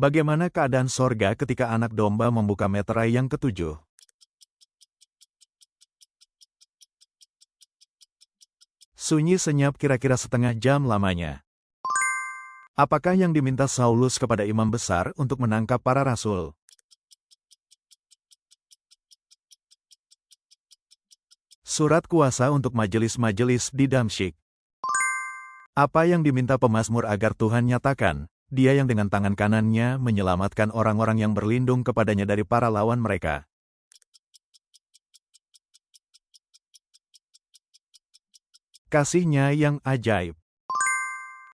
Bagaimana keadaan sorga ketika anak domba membuka meterai yang ketujuh? Sunyi senyap kira-kira setengah jam lamanya. Apakah yang diminta Saulus kepada imam besar untuk menangkap para rasul? Surat kuasa untuk majelis-majelis di Damsyik. Apa yang diminta pemazmur agar Tuhan nyatakan? Dia yang dengan tangan kanannya menyelamatkan orang-orang yang berlindung kepadanya dari para lawan mereka. Kasih-Nya yang ajaib.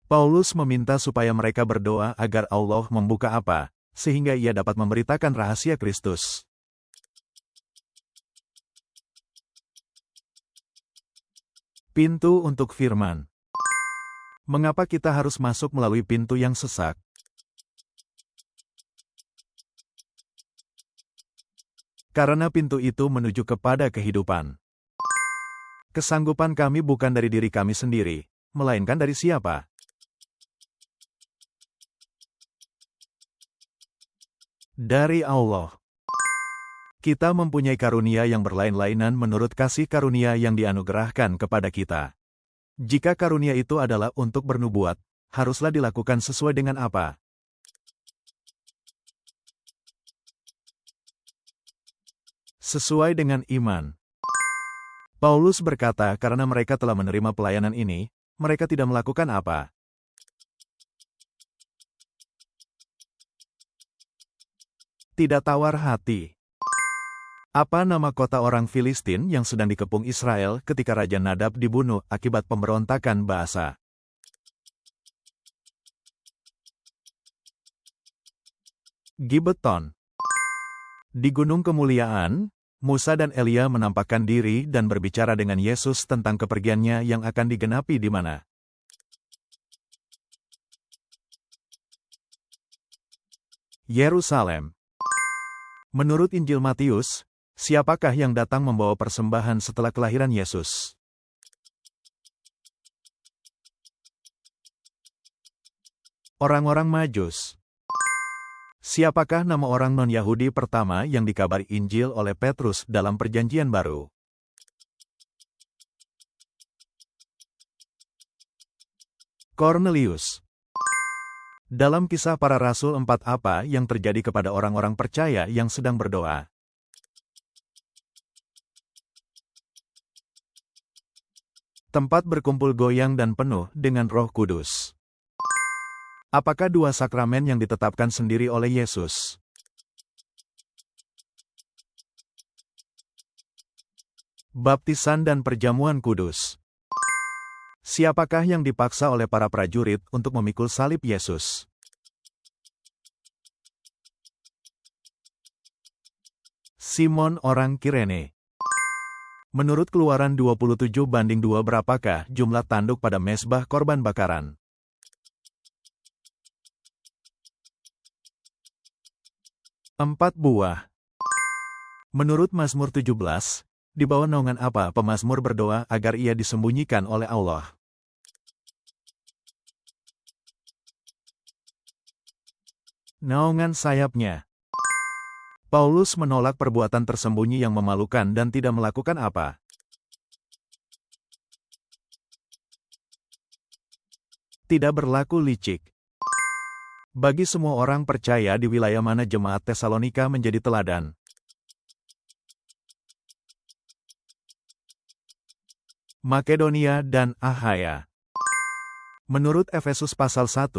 Paulus meminta supaya mereka berdoa agar Allah membuka apa, sehingga ia dapat memberitakan rahasia Kristus. Pintu untuk firman. Mengapa kita harus masuk melalui pintu yang sesak? Karena pintu itu menuju kepada kehidupan. Kesanggupan kami bukan dari diri kami sendiri, melainkan dari siapa? Dari Allah. Kita mempunyai karunia yang berlain-lainan menurut kasih karunia yang dianugerahkan kepada kita. Jika karunia itu adalah untuk bernubuat, haruslah dilakukan sesuai dengan apa? Sesuai dengan iman. Paulus berkata karena mereka telah menerima pelayanan ini, mereka tidak melakukan apa? Tidak tawar hati. Apa nama kota orang Filistin yang sedang dikepung Israel ketika Raja Nadab dibunuh akibat pemberontakan Baasa? Gibeton. Di Gunung Kemuliaan, Musa dan Elia menampakkan diri dan berbicara dengan Yesus tentang kepergiannya yang akan digenapi di mana? Yerusalem. Menurut Injil Matius, siapakah yang datang membawa persembahan setelah kelahiran Yesus? Orang-orang Majus. Siapakah nama orang non-Yahudi pertama yang dikabari Injil oleh Petrus dalam Perjanjian Baru? Cornelius. Dalam Kisah Para Rasul 4 apa yang terjadi kepada orang-orang percaya yang sedang berdoa? Tempat berkumpul goyang dan penuh dengan Roh Kudus. Apakah dua sakramen yang ditetapkan sendiri oleh Yesus? Baptisan dan perjamuan kudus. Siapakah yang dipaksa oleh para prajurit untuk memikul salib Yesus? Simon orang Kirene. Menurut Keluaran 27:2 berapakah jumlah tanduk pada mezbah korban bakaran? Empat buah. Menurut Mazmur 17, di bawah naungan apa pemazmur berdoa agar ia disembunyikan oleh Allah? Naungan sayapnya. Paulus menolak perbuatan tersembunyi yang memalukan dan tidak melakukan apa? Tidak berlaku licik. Bagi semua orang percaya di wilayah mana jemaat Tesalonika menjadi teladan? Makedonia dan Akhaya. Menurut Efesus pasal 1,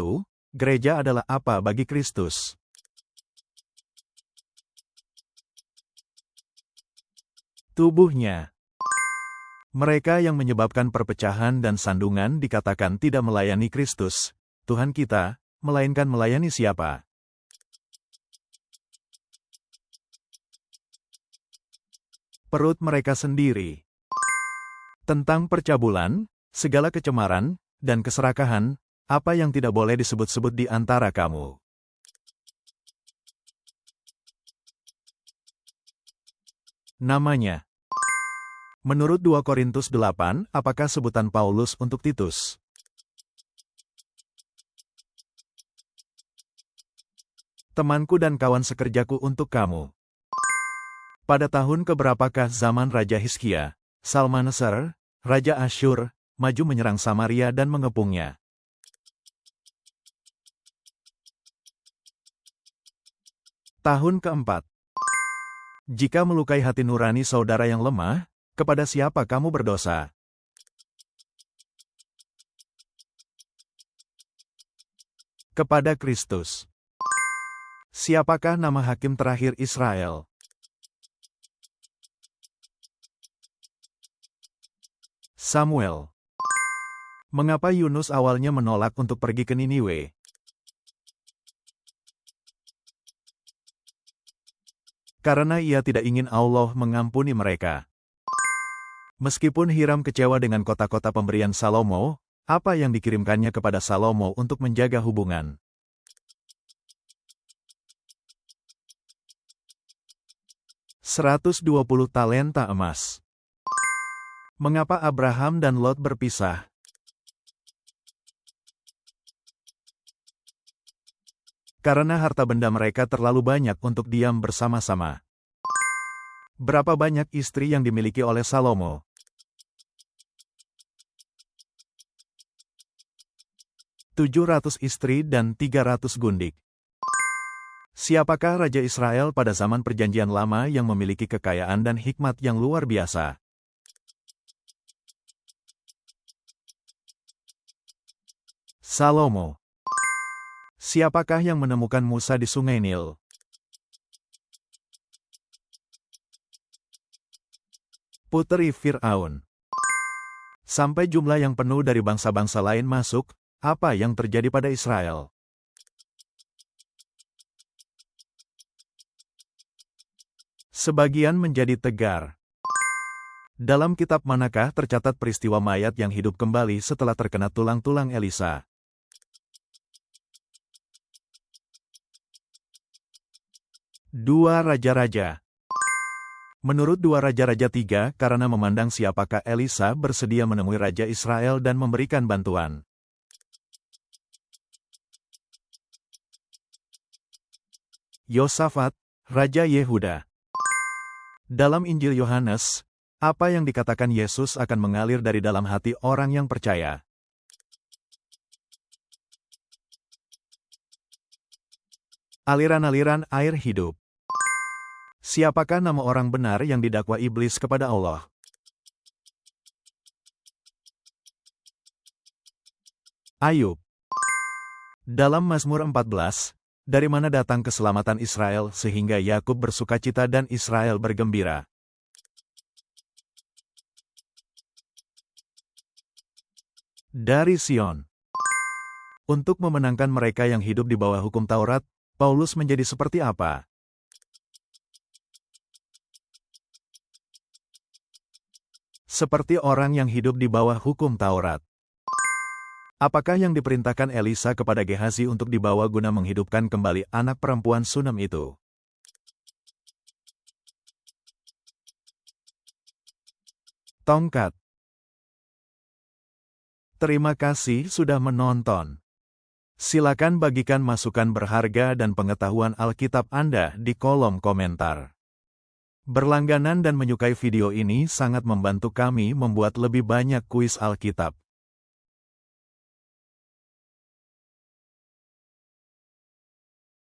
gereja adalah apa bagi Kristus? Tubuhnya. Mereka yang menyebabkan perpecahan dan sandungan dikatakan tidak melayani Kristus, Tuhan kita, melainkan melayani siapa? Perut mereka sendiri. Tentang percabulan, segala kecemaran, dan keserakahan, apa yang tidak boleh disebut-sebut di antara kamu? Namanya. Menurut 2 Korintus 8, apakah sebutan Paulus untuk Titus? temanku dan kawan sekerjaku untuk kamu. Pada tahun keberapakah zaman Raja Hizkia, Salmaneser, Raja Asyur, maju menyerang Samaria dan mengepungnya? Tahun keempat. Jika melukai hati nurani saudara yang lemah, kepada siapa kamu berdosa? Kepada Kristus. Siapakah nama hakim terakhir Israel? Samuel. Mengapa Yunus awalnya menolak untuk pergi ke Niniwe? Karena ia tidak ingin Allah mengampuni mereka. Meskipun Hiram kecewa dengan kota-kota pemberian Salomo, apa yang dikirimkannya kepada Salomo untuk menjaga hubungan? $120 talenta emas. Mengapa Abraham dan Lot berpisah? Karena harta benda mereka terlalu banyak untuk diam bersama-sama. Berapa banyak istri yang dimiliki oleh Salomo? 700 istri dan 300 gundik. Siapakah Raja Israel pada zaman Perjanjian Lama yang memiliki kekayaan dan hikmat yang luar biasa? Salomo. Siapakah yang menemukan Musa di Sungai Nil? Putri Fir'aun. Sampai jumlah yang penuh dari bangsa-bangsa lain masuk, apa yang terjadi pada Israel? Sebagian menjadi tegar. Dalam kitab manakah tercatat peristiwa mayat yang hidup kembali setelah terkena tulang-tulang Elisa? Dua Raja-Raja. Menurut Dua Raja-Raja 3, karena memandang siapakah Elisa bersedia menemui Raja Israel dan memberikan bantuan. Yosafat, Raja Yehuda. Dalam Injil Yohanes, apa yang dikatakan Yesus akan mengalir dari dalam hati orang yang percaya? Aliran-aliran air hidup. Siapakah nama orang benar yang didakwa iblis kepada Allah? Ayub. Dalam Mazmur 14, dari mana datang keselamatan Israel sehingga Yakub bersukacita dan Israel bergembira? Dari Sion. Untuk memenangkan mereka yang hidup di bawah hukum Taurat, Paulus menjadi seperti apa? Seperti orang yang hidup di bawah hukum Taurat. Apakah yang diperintahkan Elisa kepada Gehazi untuk dibawa guna menghidupkan kembali anak perempuan Sunem itu? Tongkat. Terima kasih sudah menonton. Silakan bagikan masukan berharga dan pengetahuan Alkitab Anda di kolom komentar. Berlangganan dan menyukai video ini sangat membantu kami membuat lebih banyak kuis Alkitab.